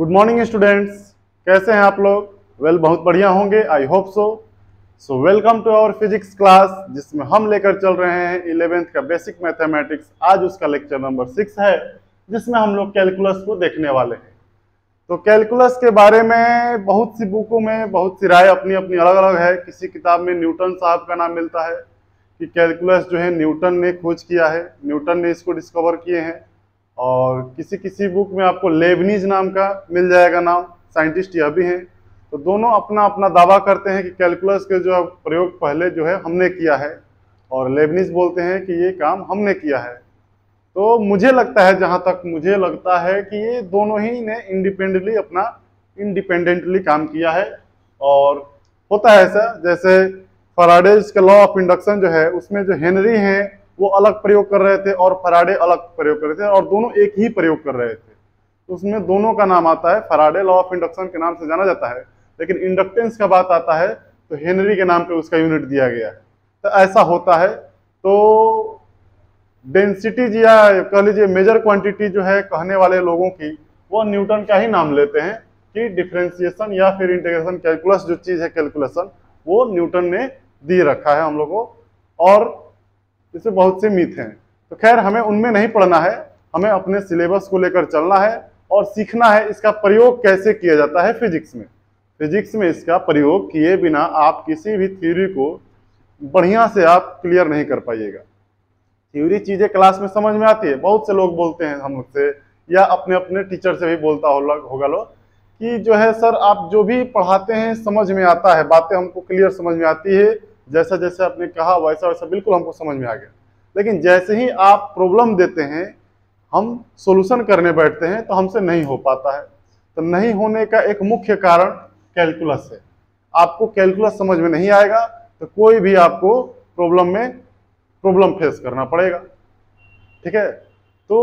Good morning students, कैसे हैं आप लोग। बहुत बढ़िया होंगे, I hope so welcome to our physics class, जिसमें हम लेकर चल रहे हैं 11th का बेसिक मैथमेटिक्स। आज उसका लेक्चर नंबर 6 है, जिसमें हम लोग कैलकुलस को देखने वाले हैं। तो कैलकुलस के बारे में बहुत सी बुकों में बहुत सी राय अपनी अपनी अलग अलग है। किसी किताब में न्यूटन साहब का नाम मिलता है कि कैलकुलस जो है न्यूटन ने खोज किया है, न्यूटन ने इसको डिस्कवर किए हैं। और किसी किसी बुक में आपको लेबनीज नाम का मिल जाएगा नाम, साइंटिस्ट यह भी हैं। तो दोनों अपना अपना दावा करते हैं कि कैलकुलस के जो प्रयोग पहले जो है हमने किया है, और लेबनीज बोलते हैं कि ये काम हमने किया है। तो मुझे लगता है, जहाँ तक मुझे लगता है कि ये दोनों ही ने इंडिपेंडेंटली काम किया है। और होता है ऐसा, जैसे फैराडेज का लॉ ऑफ इंडक्शन जो है, उसमें जो हेनरी हैं वो अलग प्रयोग कर रहे थे और फैराडे अलग प्रयोग कर रहे थे, और दोनों एक ही प्रयोग कर रहे थे। तो उसमें दोनों का नाम आता है, फैराडे लॉ ऑफ इंडक्शन के नाम से जाना जाता है। लेकिन इंडक्टेंस का बात आता है तो हेनरी के नाम पे उसका यूनिट दिया गया है। तो ऐसा होता है। तो डेंसिटी या कह लीजिए मेजर क्वांटिटी जो है कहने वाले लोगों की, वो न्यूटन का ही नाम लेते हैं कि डिफरेंशिएशन या फिर इंटीग्रेशन कैलकुलस जो चीज़ है कैलकुलेशन, वो न्यूटन ने दी रखा है हम लोगों को। और इसमें बहुत से मिथ हैं, तो खैर हमें उनमें नहीं पढ़ना है, हमें अपने सिलेबस को लेकर चलना है और सीखना है इसका प्रयोग कैसे किया जाता है फिजिक्स में। फिजिक्स में इसका प्रयोग किए बिना आप किसी भी थ्योरी को बढ़िया से आप क्लियर नहीं कर पाइएगा। थ्योरी चीज़ें क्लास में समझ में आती है, बहुत से लोग बोलते हैं हम से, या अपने अपने टीचर से भी बोलता होगा लोग कि जो है सर आप जो भी पढ़ाते हैं समझ में आता है, बातें हमको क्लियर समझ में आती है, जैसा जैसे आपने कहा वैसा वैसा बिल्कुल हमको समझ में आ गया। लेकिन जैसे ही आप प्रॉब्लम देते हैं, हम सॉल्यूशन करने बैठते हैं, तो हमसे नहीं हो पाता है। तो नहीं होने का एक मुख्य कारण कैलकुलस है। आपको कैलकुलस समझ में नहीं आएगा तो कोई भी आपको प्रॉब्लम फेस करना पड़ेगा, ठीक है। तो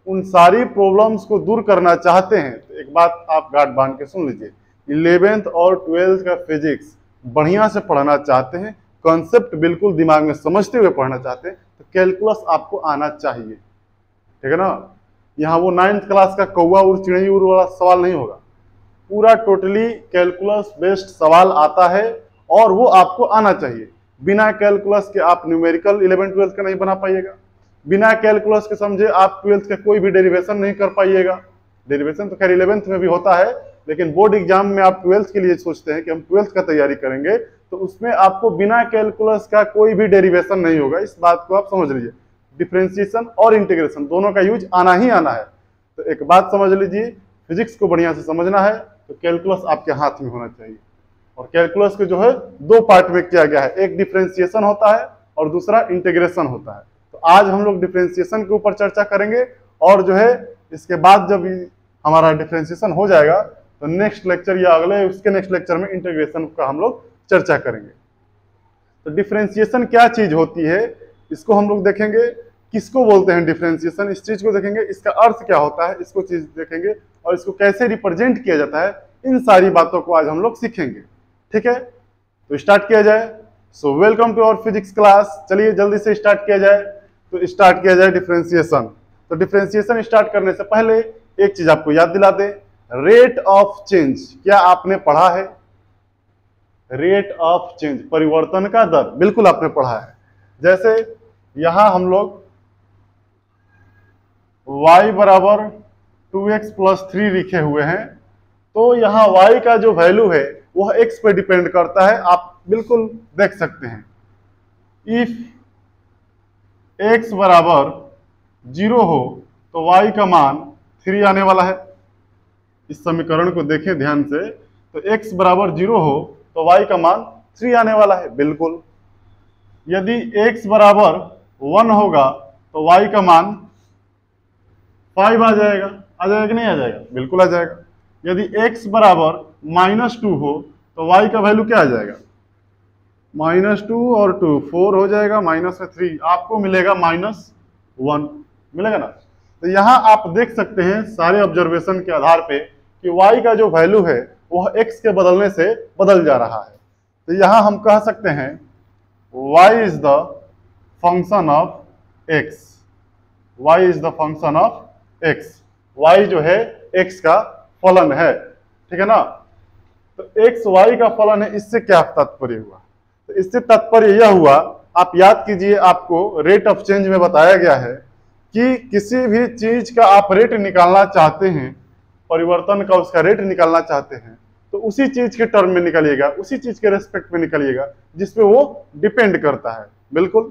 उन सारी प्रॉब्लम्स को दूर करना चाहते हैं तो एक बात आप गांठ बांध के सुन लीजिए, 11th और 12th का फिजिक्स बढ़िया से पढ़ना चाहते हैं, कॉन्सेप्ट बिल्कुल दिमाग में समझते हुए पढ़ना चाहते हैं, तो कैलकुलस आपको आना चाहिए, ठीक है ना। यहाँ वो 9th क्लास का कौवा उड़ चिड़ई उड़ वाला सवाल नहीं होगा, पूरा टोटली कैलकुलस बेस्ड सवाल आता है और वो आपको आना चाहिए। बिना कैलकुलस के आप न्यूमेरिकल 11th 12th का नहीं बना पाइएगा। बिना कैलकुलस के समझे आप 12th का कोई भी डेरिवेशन नहीं कर पाइएगा। डेरिवेशन तो खैर 11th में भी होता है, लेकिन बोर्ड एग्जाम में आप 12th के लिए सोचते हैं कि हम 12th का तैयारी करेंगे, तो उसमें आपको बिना कैलकुलस का कोई भी डेरिवेशन नहीं होगा। इस बात को आप समझ लीजिए, डिफरेंशिएशन और इंटीग्रेशन दोनों का यूज आना ही आना है। तो एक बात समझ लीजिए, फिजिक्स को बढ़िया से समझना है तो कैलकुलस आपके हाथ में होना चाहिए। और कैलकुलस के जो है दो पार्ट में किया गया है, एक डिफरेंशिएशन होता है और दूसरा इंटीग्रेशन होता है। तो आज हम लोग डिफरेंशिएशन के ऊपर चर्चा करेंगे, और जो है इसके बाद जब हमारा डिफरेंशिएशन हो जाएगा तो नेक्स्ट लेक्चर या अगले उसके नेक्स्ट लेक्चर में इंटीग्रेशन का हम लोग चर्चा करेंगे। तो डिफरेंशिएशन क्या चीज होती है इसको हम लोग देखेंगे, किसको बोलते हैं डिफरेंशिएशन, इस चीज को देखेंगे, इसका अर्थ क्या होता है इसको चीज देखेंगे, और इसको कैसे रिप्रेजेंट किया जाता है, इन सारी बातों को आज हम लोग सीखेंगे, ठीक है। तो स्टार्ट किया जाए। So welcome to our physics class. चलिए जल्दी से स्टार्ट किया जाए। तो स्टार्ट किया जाए डिफरेंशिएशन। तो डिफरेंशिएशन स्टार्ट करने से पहले एक चीज आपको याद दिला दे, रेट ऑफ चेंज। क्या आपने पढ़ा है? रेट ऑफ चेंज, परिवर्तन का दर, बिल्कुल आपने पढ़ा है। जैसे यहां हम लोग y बराबर 2x + 3 लिखे हुए हैं, तो यहाँ y का जो वैल्यू है वह x पे डिपेंड करता है, आप बिल्कुल देख सकते हैं। इफ x बराबर 0 हो तो y का मान 3 आने वाला है। इस समीकरण को देखें ध्यान से, तो x बराबर 0 हो तो y का मान 3 आने वाला है, बिल्कुल। यदि x बराबर 1 होगा तो y का मान 5 आ जाएगा कि नहीं आ जाएगा? बिल्कुल आ जाएगा। यदि x बराबर -2 हो तो y का वैल्यू क्या आ जाएगा? -2 और 2 4 हो जाएगा, माइनस में 3 आपको मिलेगा -1 मिलेगा ना। तो यहाँ आप देख सकते हैं सारे ऑब्जर्वेशन के आधार पे कि y का जो वैल्यू है वह x के बदलने से बदल जा रहा है। तो यहाँ हम कह सकते हैं y is the function of x, y is the function of x, y जो है x का फलन है, ठीक है ना। तो एक्स वाई का फलन है, इससे क्या तात्पर्य हुआ? तो इससे तात्पर्य यह हुआ, आप याद कीजिए, आपको रेट ऑफ चेंज में बताया गया है कि किसी भी चीज का आप रेट निकालना चाहते हैं, परिवर्तन का उसका रेट निकालना चाहते हैं, तो उसी चीज के टर्म में निकालिएगा, उसी चीज के रेस्पेक्ट में निकालिएगा जिसपे वो डिपेंड करता है। बिल्कुल,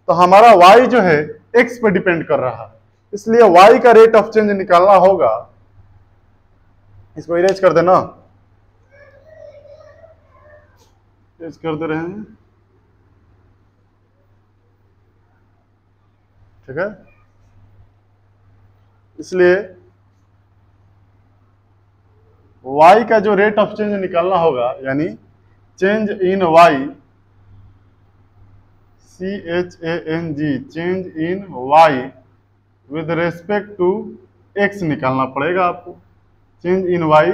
तो हमारा y जो है x पे डिपेंड कर रहा है, इसलिए y का रेट ऑफ चेंज निकालना होगा। इसको इरेज कर देना, इरेज कर दे रहे हैं, ठीक है। इसलिए y का जो रेट ऑफ चेंज निकालना होगा, यानी change in y, CHANG, change in y with respect to x निकालना पड़ेगा आपको। Change in y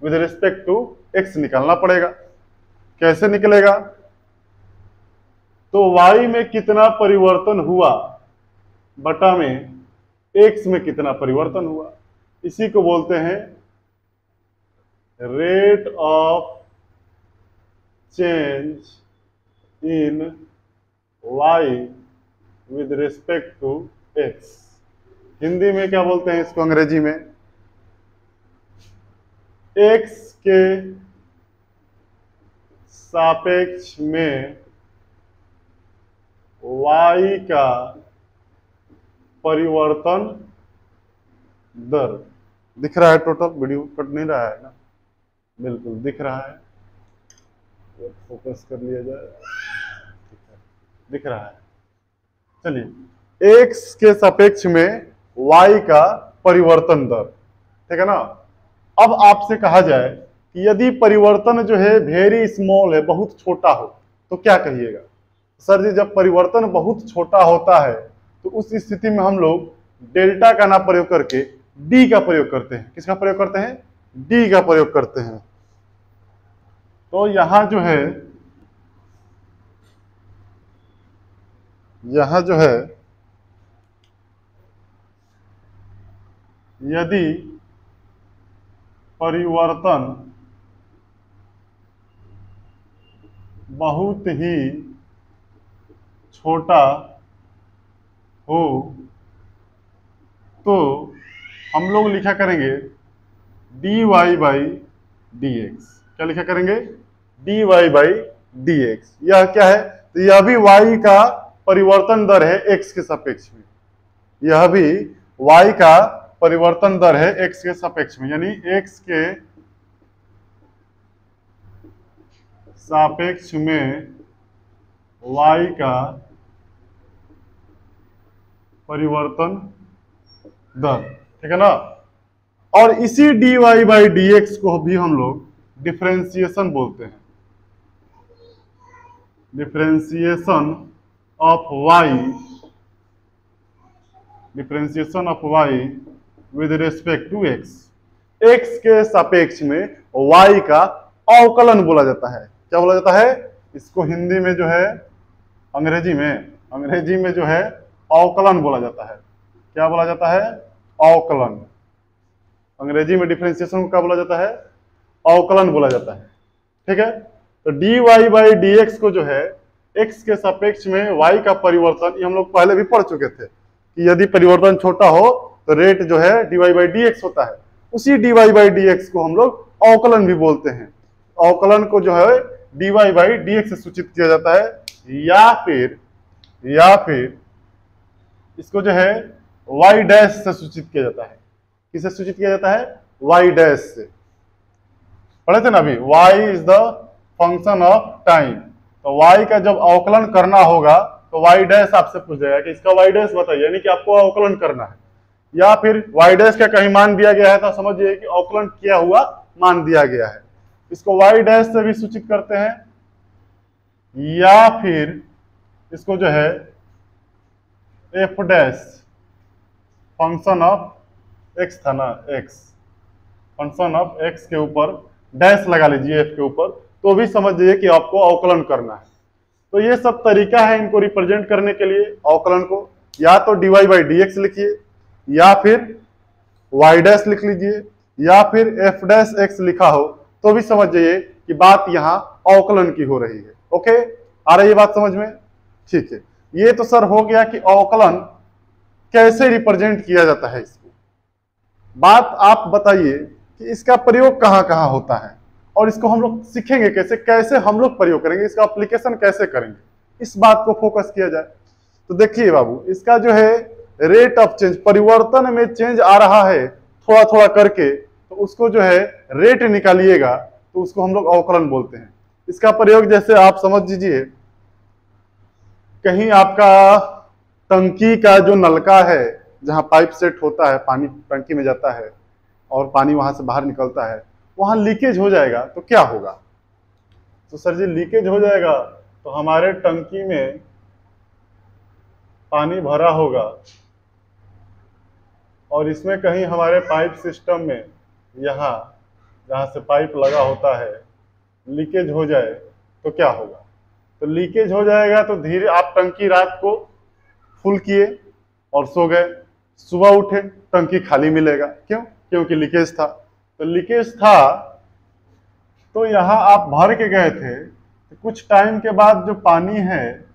with respect to x निकालना पड़ेगा। कैसे निकलेगा? तो y में कितना परिवर्तन हुआ बटा में x में कितना परिवर्तन हुआ, इसी को बोलते हैं rate of change in y with respect to x। Hindi में क्या बोलते हैं इसको? अंग्रेजी में x के सापेक्ष में y का परिवर्तन दर। दिख रहा है? टोटल वीडियो कट नहीं रहा है ना? बिल्कुल दिख रहा है, फोकस कर लिया जाए, दिख रहा है। चलिए, x के सापेक्ष में y का परिवर्तन दर, ठीक है ना। अब आपसे कहा जाए कि यदि परिवर्तन जो है वेरी स्मॉल है, बहुत छोटा हो, तो क्या कहिएगा? सर जी, जब परिवर्तन बहुत छोटा होता है तो उस स्थिति में हम लोग डेल्टा का ना प्रयोग करके डी का प्रयोग करते हैं। किसका प्रयोग करते हैं? डी का प्रयोग करते हैं। तो यहां जो है, यहां जो है, यदि परिवर्तन बहुत ही छोटा हो तो हम लोग लिखा करेंगे dy बाई डी एक्स। क्या लिखा करेंगे? dy by D x. यह क्या है? तो यह भी y का परिवर्तन दर है x के सापेक्ष में, यह भी y का परिवर्तन दर है x के सापेक्ष में, यानी x के सापेक्ष में y का परिवर्तन दर, ठीक है ना। और इसी dy बाई डी एक्स को भी हम लोग डिफरेंशिएशन बोलते हैं, differentiation of y, differentiation of y with respect to x। x के सापेक्ष में y का अवकलन बोला जाता है। क्या बोला जाता है इसको? हिंदी में जो है, अंग्रेजी में जो है अवकलन बोला जाता है। क्या बोला जाता है? अवकलन। अंग्रेजी में डिफरेंशिएशन को क्या बोला जाता है? अवकलन बोला जाता है, ठीक है। तो dy बाई डी एक्स को जो है x के सापेक्ष में y का परिवर्तन, ये हम लोग पहले भी पढ़ चुके थे कि यदि परिवर्तन छोटा हो तो रेट जो है dy बाई डी एक्स होता है। उसी dy बाई डी एक्स को हम लोग अवकलन भी बोलते हैं। अवकलन को जो है dy बाई डी एक्स से सूचित किया जाता है, या फिर इसको जो है y डैश से सूचित किया जाता है। किससे सूचित किया जाता है? y डैश से। पढ़े थे ना अभी, y is the function of time. तो y का जब अवकलन करना होगा तो y डैश आपसे पूछ जाएगा कि इसका y डैश बताइए, यानी कि आपको अवकलन करना है। या फिर y डैश का कहीं मान दिया गया है तो समझिए कि अवकलन किया हुआ मान दिया गया है, इसको y डैश से भी सूचित करते हैं। या फिर इसको जो है f dash, function of x था ना, x, फंक्शन ऑफ x के ऊपर डैश लगा लीजिए f के ऊपर, तो भी समझिए कि आपको अवकलन करना है। तो ये सब तरीका है इनको रिप्रेजेंट करने के लिए अवकलन को। या तो dy बाई डी एक्स लिखिए, या फिर y डैश लिख लीजिए, या फिर एफ डैश एक्स लिखा हो तो भी समझ जाइए कि बात यहाँ अवकलन की हो रही है। ओके, आ रही है बात समझ में? ठीक है, ये तो सर हो गया कि अवकलन कैसे रिप्रेजेंट किया जाता है इसको। बात आप बताइए कि इसका प्रयोग कहाँ कहाँ होता है और इसको हम लोग सीखेंगे कैसे, कैसे हम लोग प्रयोग करेंगे, इसका एप्लीकेशन कैसे करेंगे, इस बात को फोकस किया जाए। तो देखिए बाबू, इसका जो है रेट ऑफ चेंज, परिवर्तन में चेंज आ रहा है थोड़ा थोड़ा करके, तो उसको जो है रेट निकालिएगा तो उसको हम लोग अवकलन बोलते हैं। इसका प्रयोग जैसे आप समझ लीजिए, कहीं आपका टंकी का जो नलका है जहां पाइप सेट होता है, पानी टंकी में जाता है और पानी वहां से बाहर निकलता है, वहां लीकेज हो जाएगा तो क्या होगा? तो सर जी लीकेज हो जाएगा तो हमारे टंकी में पानी भरा होगा और इसमें कहीं हमारे पाइप सिस्टम में यहाँ जहाँ से पाइप लगा होता है लीकेज हो जाए तो क्या होगा? तो लीकेज हो जाएगा तो धीरे आप टंकी रात को फुल किए और सो गए, सुबह उठे टंकी खाली मिलेगा। क्यों? क्योंकि लीकेज था। तो लीकेज था तो यहाँ आप भर के गए थे, तो कुछ टाइम के बाद जो पानी है,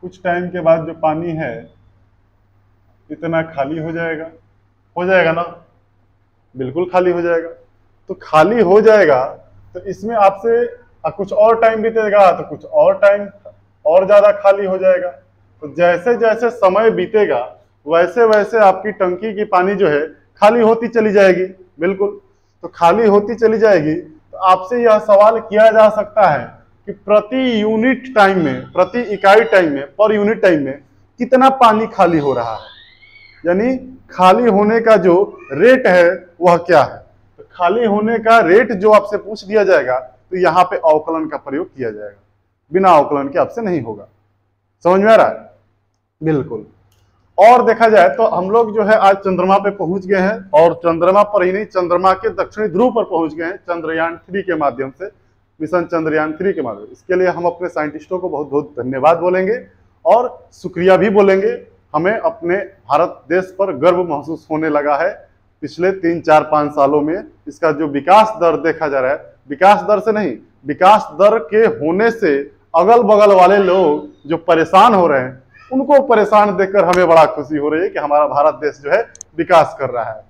कुछ टाइम के बाद जो पानी है इतना खाली हो जाएगा ना? बिल्कुल खाली हो जाएगा। तो खाली हो जाएगा तो इसमें आपसे कुछ और टाइम बीतेगा तो कुछ और टाइम और ज्यादा खाली हो जाएगा। तो जैसे जैसे समय बीतेगा वैसे वैसे आपकी टंकी की पानी जो है खाली होती चली जाएगी। बिल्कुल, तो खाली होती चली जाएगी। तो आपसे यह सवाल किया जा सकता है कि प्रति यूनिट टाइम में, प्रति इकाई टाइम में, पर यूनिट टाइम में कितना पानी खाली हो रहा है, यानी खाली होने का जो रेट है वह क्या है। तो खाली होने का रेट जो आपसे पूछ दिया जाएगा तो यहाँ पे अवकलन का प्रयोग किया जाएगा, बिना अवकलन के आपसे नहीं होगा। समझ में आ रहा है? बिल्कुल। और देखा जाए तो हम लोग जो है आज चंद्रमा पे पहुंच गए हैं, और चंद्रमा पर ही नहीं, चंद्रमा के दक्षिणी ध्रुव पर पहुंच गए हैं चंद्रयान 3 के माध्यम से, मिशन चंद्रयान 3 के माध्यम से। इसके लिए हम अपने साइंटिस्टों को बहुत बहुत धन्यवाद बोलेंगे और शुक्रिया भी बोलेंगे। हमें अपने भारत देश पर गर्व महसूस होने लगा है। पिछले 3-4-5 सालों में इसका जो विकास दर देखा जा रहा है, विकास दर से नहीं, विकास दर के होने से अगल बगल वाले लोग जो परेशान हो रहे हैं उनको परेशान देखकर हमें बड़ा खुशी हो रही है कि हमारा भारत देश जो है विकास कर रहा है।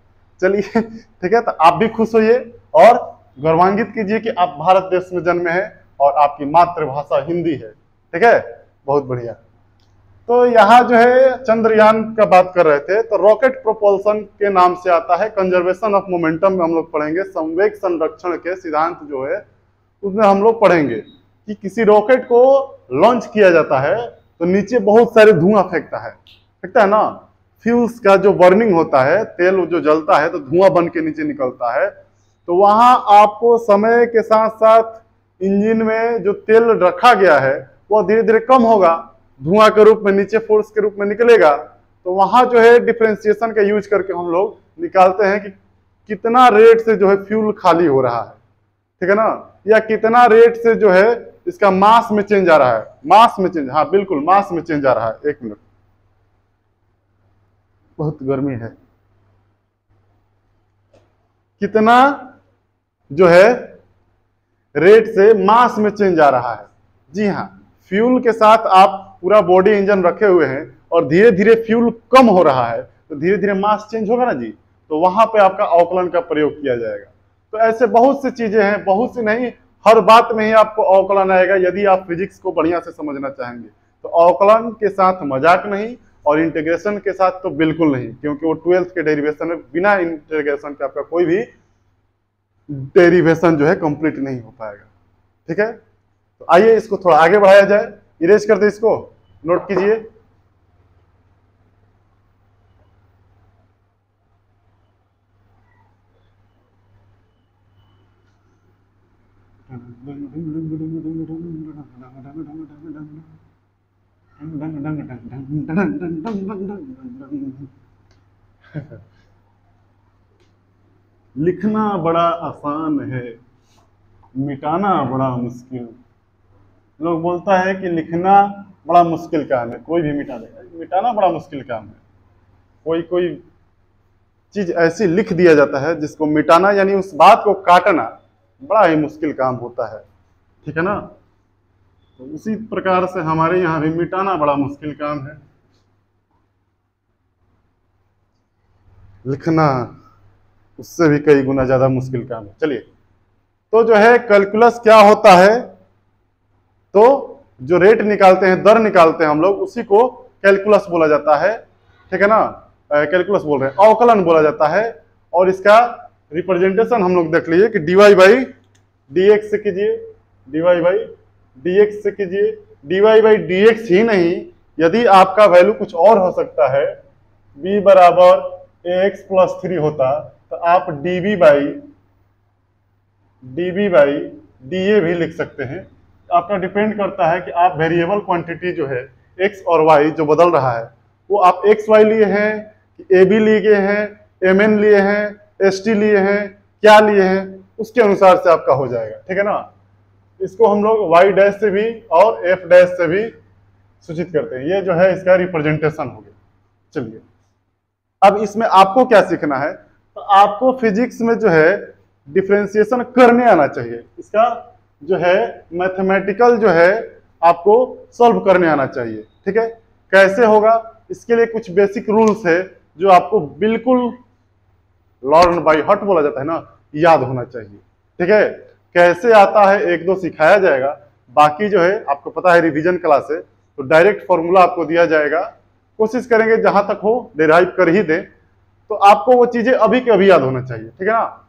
चलिए ठीक है, तो आप भी खुश होइए और गौरवान्वित कीजिए कि आप भारत देश में जन्मे हैं और आपकी मातृभाषा हिंदी है। ठीक है, बहुत बढ़िया। तो यहाँ जो है चंद्रयान का बात कर रहे थे, तो रॉकेट प्रोपल्सन के नाम से आता है, कंजर्वेशन ऑफ मोमेंटम में हम लोग पढ़ेंगे, संवेग संरक्षण के सिद्धांत जो है उसमें हम लोग पढ़ेंगे कि किसी रॉकेट को लॉन्च किया जाता है तो नीचे बहुत सारे धुआं फेंकता है ना, फ्यूल्स का जो बर्निंग होता है, तेल जो जलता है तो धुआं बन के नीचे निकलता है। तो वहां आपको समय के साथ साथ इंजन में जो तेल रखा गया है वह धीरे धीरे कम होगा, धुआं के रूप में नीचे फोर्स के रूप में निकलेगा। तो वहां जो है डिफरेंशिएशन का यूज करके हम लोग निकालते हैं कि कितना रेट से जो है फ्यूल खाली हो रहा है, ठीक है ना, या कितना रेट से जो है इसका मास में चेंज आ रहा है, मास में चेंज, हाँ बिल्कुल मास में चेंज आ रहा है। एक मिनट, बहुत गर्मी है। कितना जो है रेट से मास में चेंज आ रहा है। जी हाँ, फ्यूल के साथ आप पूरा बॉडी इंजन रखे हुए हैं और धीरे धीरे फ्यूल कम हो रहा है तो धीरे धीरे मास चेंज होगा ना जी, तो वहां पे आपका अवकलन का प्रयोग किया जाएगा। तो ऐसे बहुत सी चीजें हैं, बहुत सी नहीं, हर बात में ही आपको अवकलन आएगा यदि आप फिजिक्स को बढ़िया से समझना चाहेंगे। तो अवकलन के साथ मजाक नहीं और इंटीग्रेशन के साथ तो बिल्कुल नहीं, क्योंकि वो 12th के डेरिवेशन में बिना इंटीग्रेशन के आपका कोई भी डेरिवेशन जो है कंप्लीट नहीं हो पाएगा। ठीक है, तो आइए इसको थोड़ा आगे बढ़ाया जाए, इरेज कर दे, इसको नोट कीजिए। लिखना बड़ा आसान है, मिटाना बड़ा मुश्किल। लोग बोलता है कि लिखना बड़ा मुश्किल काम है, कोई भी मिटा देगा, मिटाना बड़ा मुश्किल काम है। कोई कोई चीज ऐसी लिख दिया जाता है जिसको मिटाना यानी उस बात को काटना बड़ा ही मुश्किल काम होता है, ठीक है ना। तो उसी प्रकार से हमारे यहाँ भी मिटाना बड़ा मुश्किल काम है, लिखना उससे भी कई गुना ज्यादा मुश्किल काम है। चलिए, तो जो है कैलकुलस क्या होता है, तो जो रेट निकालते हैं, दर निकालते हैं हम लोग, उसी को कैलकुलस बोला जाता है, ठीक है ना। कैलकुलस बोल रहे हैं, अवकलन बोला जाता है। और इसका रिप्रेजेंटेशन हम लोग देख लीजिए कि dy बाई डी एक्स से कीजिए, dy बाई डी एक्स से कीजिए। dy बाई डी एक्स ही नहीं, यदि आपका वैल्यू कुछ और हो सकता है, b बराबर ax प्लस 3 होता, तो आप db बाई da भी लिख सकते हैं। आपका डिपेंड करता है कि आप वेरिएबल क्वांटिटी जो है x और y जो बदल रहा है, वो आप एक्स वाई लिए हैं कि ए बी लिए गए हैं, एम एन लिए हैं, एस टी लिए हैं, क्या लिए हैं, उसके अनुसार से आपका हो जाएगा, ठीक है ना। इसको हम लोग वाई डैश से भी और एफ डैश से भी सूचित करते हैं। ये जो है इसका रिप्रेजेंटेशन हो गया। चलिए, अब इसमें आपको क्या सीखना है, तो आपको फिजिक्स में जो है डिफरेंशिएशन करने आना चाहिए। इसका जो है मैथमेटिकल जो है आपको सॉल्व करने आना चाहिए, ठीक है। कैसे होगा, इसके लिए कुछ बेसिक रूल्स है जो आपको बिल्कुल लर्न बाय हार्ट बोला जाता है ना, याद होना चाहिए, ठीक है। कैसे आता है एक दो सिखाया जाएगा, बाकी जो है आपको पता है रिवीजन क्लास है, तो डायरेक्ट फॉर्मूला आपको दिया जाएगा। कोशिश करेंगे जहां तक हो डिराइव कर ही दे, तो आपको वो चीजें अभी के अभी याद होना चाहिए, ठीक है ना।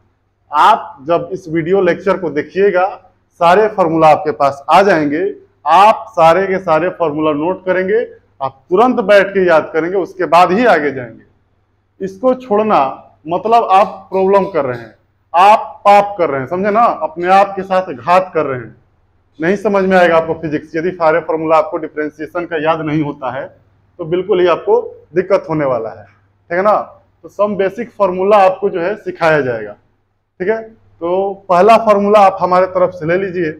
आप जब इस वीडियो लेक्चर को देखिएगा, सारे फॉर्मूला आपके पास आ जाएंगे, आप सारे के सारे फॉर्मूला नोट करेंगे, आप तुरंत बैठ के याद करेंगे, उसके बाद ही आगे जाएंगे। इसको छोड़ना मतलब आप प्रॉब्लम कर रहे हैं, आप पाप कर रहे हैं, समझे ना, अपने आप के साथ घात कर रहे हैं। नहीं समझ में आएगा आपको फिजिक्स यदि सारे फॉर्मूला आपको डिफरेंशिएशन का याद नहीं होता है, तो बिल्कुल ही आपको दिक्कत होने वाला है, ठीक है ना। तो सम बेसिक फॉर्मूला आपको जो है सिखाया जाएगा, ठीक है। तो पहला फॉर्मूला आप हमारे तरफ से ले लीजिए,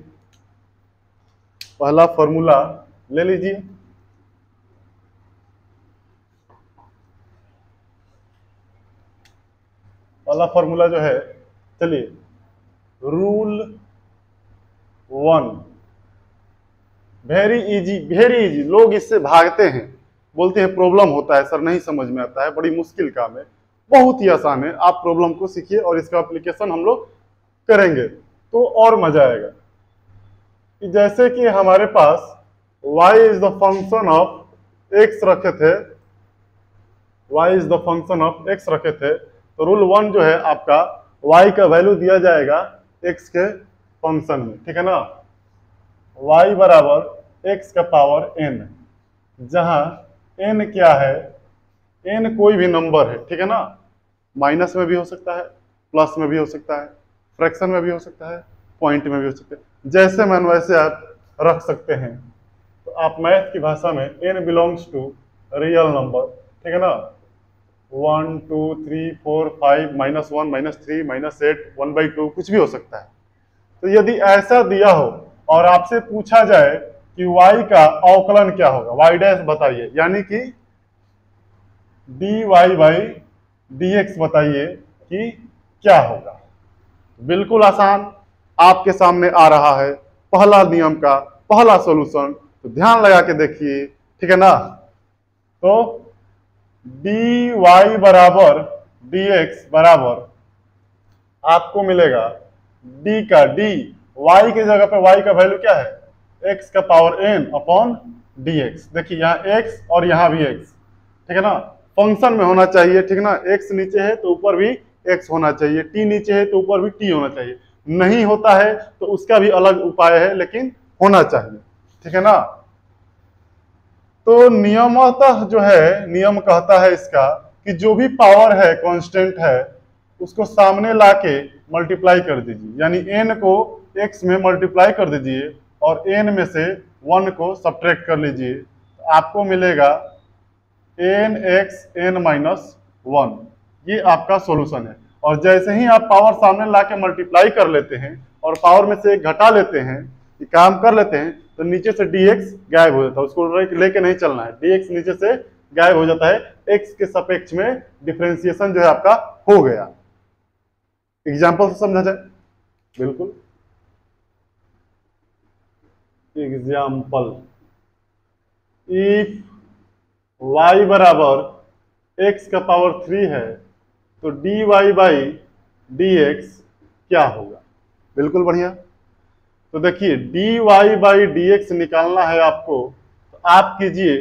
पहला फॉर्मूला ले लीजिए। पहला फॉर्मूला जो है, चलिए, रूल 1, वेरी इजी। लोग इससे भागते हैं, बोलते हैं प्रॉब्लम होता है सर, नहीं समझ में आता है, बड़ी मुश्किल काम है। बहुत ही आसान है, आप प्रॉब्लम को सीखिए और इसका एप्लीकेशन हम लोग करेंगे तो और मजा आएगा। कि जैसे कि हमारे पास y is the function of x रखे थे, y is the function of x रखे थे, तो रूल 1 जो है आपका y का वैल्यू दिया जाएगा x के फंक्शन में, ठीक है ना। y बराबर x का पावर n, जहां n क्या है, n कोई भी नंबर है, ठीक है ना। माइनस में भी हो सकता है, प्लस में भी हो सकता है, फ्रैक्शन में भी हो सकता है, पॉइंट में भी हो सकता है, जैसे मन वैसे आप रख सकते हैं। तो आप मैथ की भाषा में n belongs to real number, ठीक है ना। 1 2 3 4 5 -1 -3 -8 1/2 कुछ भी हो सकता है। तो यदि ऐसा दिया हो और आपसे पूछा जाए कि y का अवकलन क्या होगा, y डैश बताइए, यानी कि dy बाई dx बताइए कि क्या होगा। बिल्कुल आसान आपके सामने आ रहा है, पहला नियम का पहला सॉल्यूशन, तो ध्यान लगा के देखिए, ठीक है ना। तो dy बराबर dx बराबर आपको मिलेगा d का d, y की जगह पे y का वैल्यू क्या है, x का पावर n अपॉन dx। देखिए यहाँ x और यहाँ भी x, ठीक है ना, फंक्शन में होना चाहिए, ठीक है ना। x नीचे है तो ऊपर भी x होना चाहिए, t नीचे है तो ऊपर भी t होना चाहिए। नहीं होता है तो उसका भी अलग उपाय है, लेकिन होना चाहिए, ठीक है ना। तो नियमतः जो है, नियम कहता है इसका कि जो भी पावर है, कांस्टेंट है, उसको सामने लाके मल्टीप्लाई कर दीजिए, यानी n को x में मल्टीप्लाई कर दीजिए और n में से 1 को सब्ट्रैक्ट कर लीजिए, तो आपको मिलेगा nx n - 1। ये आपका सॉल्यूशन है। और जैसे ही आप पावर सामने ला के मल्टीप्लाई कर लेते हैं और पावर में से एक घटा लेते हैं, ये काम कर लेते हैं, तो नीचे से dx गायब हो जाता है, उसको लेके नहीं चलना है, dx नीचे से गायब हो जाता है, एक्स के सापेक्ष में डिफरेंशिएशन जो है आपका हो गया। एग्जाम्पल से समझा जाए, बिल्कुल एग्जाम्पल, इफ y बराबर x का पावर 3 है तो dy बाई dx क्या होगा। बिल्कुल बढ़िया। तो देखिए dy बाई dx निकालना है आपको, तो आप कीजिए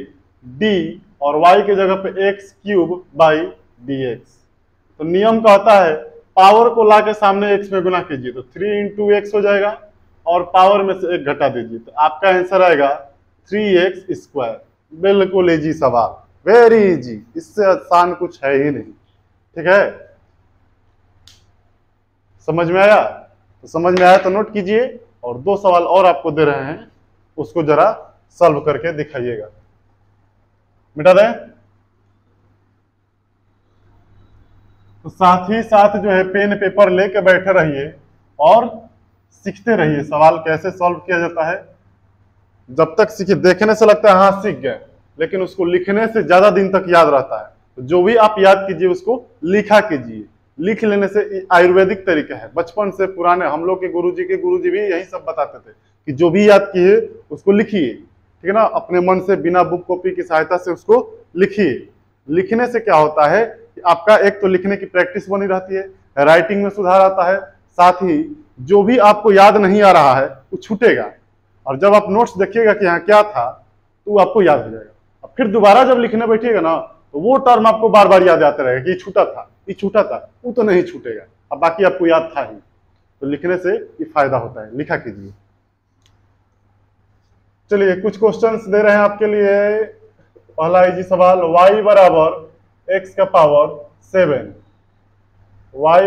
d और y के जगह पे x क्यूब बाई dx। तो नियम कहता है पावर को लाके सामने x में गुना कीजिए, तो 3 इंटू एक्स हो जाएगा और पावर में से 1 घटा दीजिए, तो आपका आंसर आएगा 3x स्क्वायर। बिल्कुल इजी सवाल, वेरी इजी, इससे आसान कुछ है ही नहीं। ठीक है, समझ में आया? तो समझ में आया तो नोट कीजिए, और 2 सवाल और आपको दे रहे हैं, उसको जरा सॉल्व करके दिखाइएगा। मिटा दें? तो साथ ही साथ जो है पेन पेपर लेके बैठे रहिए और सीखते रहिए सवाल कैसे सॉल्व किया जाता है। जब तक सीखिए, देखने से लगता है हाँ सीख गए, लेकिन उसको लिखने से ज्यादा दिन तक याद रहता है। तो जो भी आप याद कीजिए उसको लिखा कीजिए। लिख लेने से आयुर्वेदिक तरीका है, बचपन से पुराने हम लोग के गुरुजी भी यही सब बताते थे कि जो भी याद किए उसको लिखिए। ठीक है ना, अपने मन से बिना बुक कॉपी की सहायता से उसको लिखिए। लिखने से क्या होता है कि आपका एक तो लिखने की प्रैक्टिस बनी रहती है, राइटिंग में सुधार आता है, साथ ही जो भी आपको याद नहीं आ रहा है वो छूटेगा, और जब आप नोट्स देखिएगा कि यहाँ क्या था तो वो आपको याद हो जाएगा। अब फिर दोबारा जब लिखने बैठिएगा ना तो वो टर्म आपको बार बार याद आते रहेगा कि ये छूटा था, ये छूटा था, वो तो नहीं छूटेगा, अब बाकी आपको याद था ही। तो लिखने से ये फायदा होता है, लिखा कीजिए। चलिए कुछ क्वेश्चंस दे रहे हैं आपके लिए। पहला इजी सवाल, y बराबर x का पावर 7। y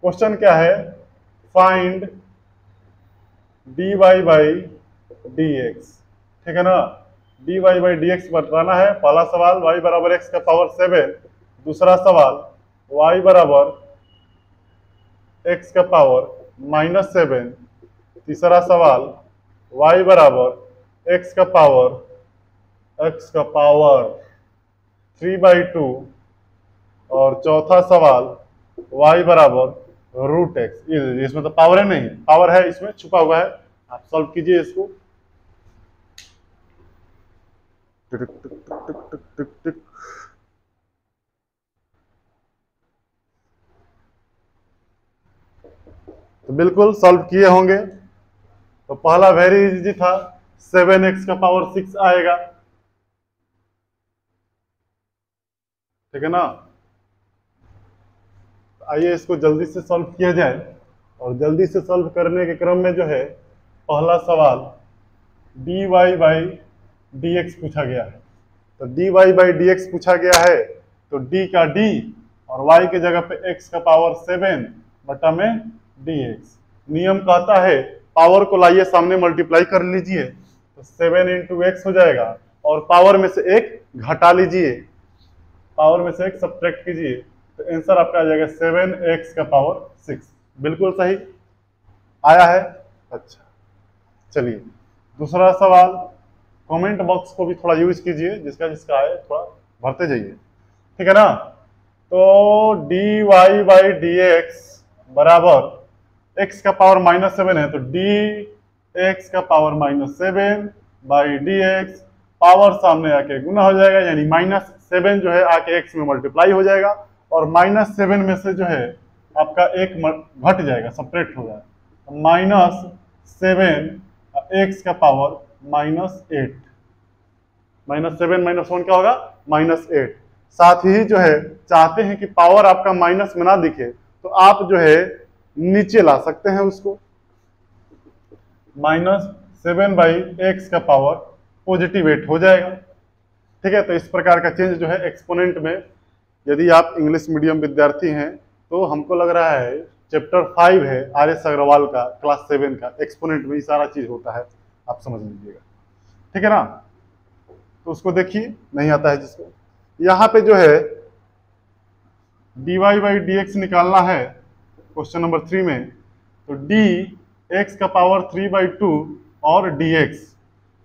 क्वेश्चन क्या है, फाइंड dy बाई dx। ठीक है ना, dy बाई dx बताना है। पहला सवाल y बराबर x का पावर 7, दूसरा सवाल y बराबर x का पावर -7, तीसरा सवाल y बराबर x का पावर 3/2, और चौथा सवाल y बराबर √x। इसमें तो पावर है नहीं, पावर है इसमें छुपा हुआ है, आप सॉल्व कीजिए इसको। टिक टिक टिक टिक टिक टिक। तो बिल्कुल सॉल्व किए होंगे। तो पहला वेरी इजी था, 7x का पावर 6 आएगा। ठीक है ना, आइए इसको जल्दी से सॉल्व किया जाए। और जल्दी से सॉल्व करने के क्रम में जो है पहला सवाल dy बाई dx पूछा गया है। तो dy बाई dx पूछा गया है, तो d का d और y के जगह पे x का पावर 7 बटा में dx। नियम कहता है पावर को लाइए सामने मल्टीप्लाई कर लीजिए, तो 7 इंटू एक्स हो जाएगा, और पावर में से 1 घटा लीजिए, पावर में से 1 सब्ट्रैक्ट कीजिए, तो आंसर आपका आ जाएगा 7x का पावर 6। बिल्कुल सही आया है। अच्छा चलिए दूसरा सवाल, कमेंट बॉक्स को भी थोड़ा यूज कीजिए, जिसका जिसका है थोड़ा भरते जाइए। ठीक है ना, तो dy बाई dx बराबर x का पावर -7 है, तो dx का पावर -7 बाई dx, पावर सामने आके गुना हो जाएगा, यानी -7 जो है आके x में मल्टीप्लाई हो जाएगा, और -7 में से जो है आपका 1 घट जाएगा, सपरेट होगा, -7 x का पावर -8। -7 -1 क्या होगा, -8। साथ ही जो है चाहते हैं कि पावर आपका माइनस में ना दिखे, तो आप जो है नीचे ला सकते हैं उसको, -7 बाई एक्स का पावर पॉजिटिव 8 हो जाएगा। ठीक है, तो इस प्रकार का चेंज जो है एक्सपोनेंट में, यदि आप इंग्लिश मीडियम विद्यार्थी हैं तो हमको लग रहा है चैप्टर 5 है RS अग्रवाल का, क्लास 7 का, एक्सपोनेंट में ये सारा चीज होता है, आप समझ लीजिएगा। ठीक है ना, तो उसको देखिए, नहीं आता है जिसको। यहाँ पे जो है dy बाई dx निकालना है क्वेश्चन नंबर 3 में, तो d x का पावर 3/2 और dx।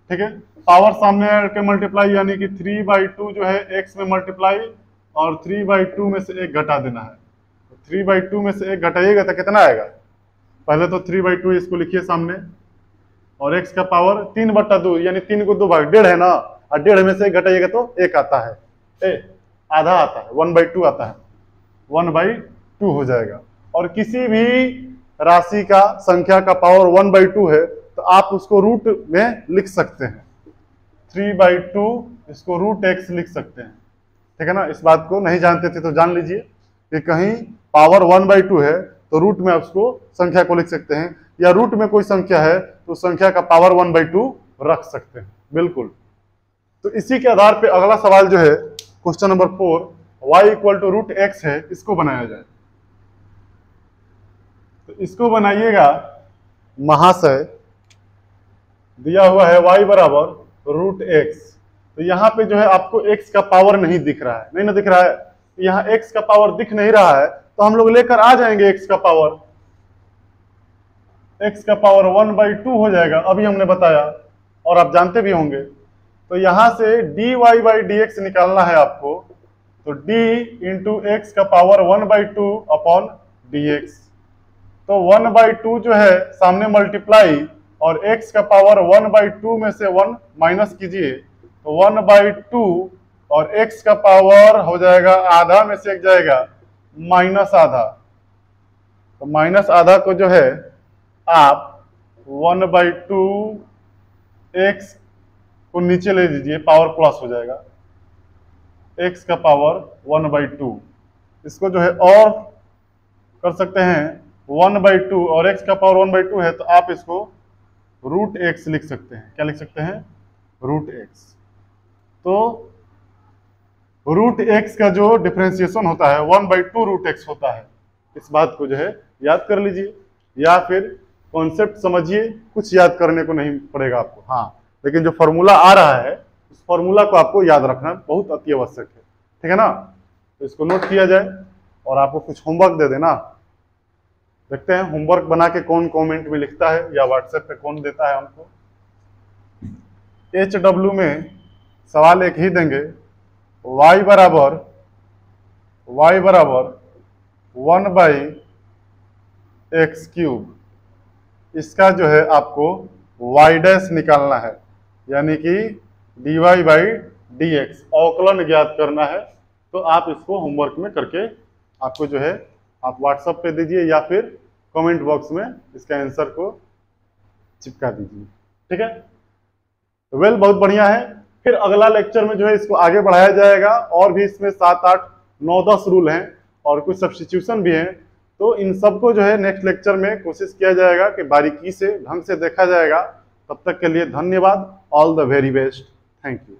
ठीक है, पावर सामने के मल्टीप्लाई, यानी कि 3/2 जो है x में मल्टीप्लाई और 3/2 में से 1 घटा देना है। तो 3/2 में से 1 घटाइएगा तो कितना आएगा? पहले तो 3/2 इसको लिखिए सामने, और x का पावर 3/2 यानी 3 को 2 भाग 1.5 है ना, और 1.5 में से 1 घटाइएगा तो 1 आता है, आधा आता है, 1/2 आता है, 1/2 हो जाएगा। और किसी भी राशि का संख्या का पावर 1/2 है तो आप उसको रूट में लिख सकते हैं, 3/2 इसको √x लिख सकते हैं, ठीक है ना। इस बात को नहीं जानते थे तो जान लीजिए कि कहीं पावर 1/2 है तो रूट में आप उसको संख्या को लिख सकते हैं, या रूट में कोई संख्या है तो संख्या का पावर 1/2 रख सकते हैं, बिल्कुल। तो इसी के आधार पे अगला सवाल जो है क्वेश्चन नंबर 4, y = √x है, इसको बनाया जाए। तो इसको बनाइएगा महाशय, दिया हुआ है y = √x। तो यहाँ पे जो है आपको x का पावर नहीं दिख रहा है, नहीं ना दिख रहा है, यहाँ x का पावर दिख नहीं रहा है तो हम लोग लेकर आ जाएंगे x का पावर, x का पावर 1/2 हो जाएगा, अभी हमने बताया और आप जानते भी होंगे। तो यहाँ से dy/dx निकालना है आपको, तो d × x का पावर 1/2 अपॉन dx। तो 1/2 जो है सामने मल्टीप्लाई, और x का पावर 1/2 में से 1 माइनस कीजिए तो 1/2, और x का पावर हो जाएगा आधा में से 1 जाएगा माइनस आधा, तो माइनस आधा को जो है आप 1/2 x को नीचे ले लीजिए, पावर प्लस हो जाएगा, x का पावर 1/2। इसको जो है और कर सकते हैं 1/2, और x का पावर 1/2 है तो आप इसको √x लिख सकते हैं। क्या लिख सकते हैं? √x। तो √x का जो डिफरेंशिएशन होता है 1/2 √x होता है। इस बात को जो है याद कर लीजिए, या फिर कॉन्सेप्ट समझिए, कुछ याद करने को नहीं पड़ेगा आपको, हाँ, लेकिन जो फॉर्मूला आ रहा है उस फॉर्मूला को आपको याद रखना बहुत अति आवश्यक है, ठीक है ना। तो इसको नोट किया जाए और आपको कुछ होमवर्क दे देना। देखते हैं होमवर्क बना के कौन कमेंट में लिखता है या व्हाट्सएप पे कौन देता है हमको। HW में सवाल एक ही देंगे, y बराबर 1/x³, इसका जो है आपको y' निकालना है, यानी कि dy/dx अवकलन ज्ञात करना है। तो आप इसको होमवर्क में करके आपको जो है आप व्हाट्सएप पे दीजिए या फिर कमेंट बॉक्स में इसका आंसर को चिपका दीजिए, ठीक है। तो वेल, बहुत बढ़िया है। फिर अगला लेक्चर में जो है इसको आगे बढ़ाया जाएगा, और भी इसमें 7, 8, 9, 10 रूल हैं और कुछ सब्स्टिट्यूशन भी हैं। तो इन सबको जो है नेक्स्ट लेक्चर में कोशिश किया जाएगा कि बारीकी से ढंग से देखा जाएगा। तब तक के लिए धन्यवाद। All the very best. Thank you.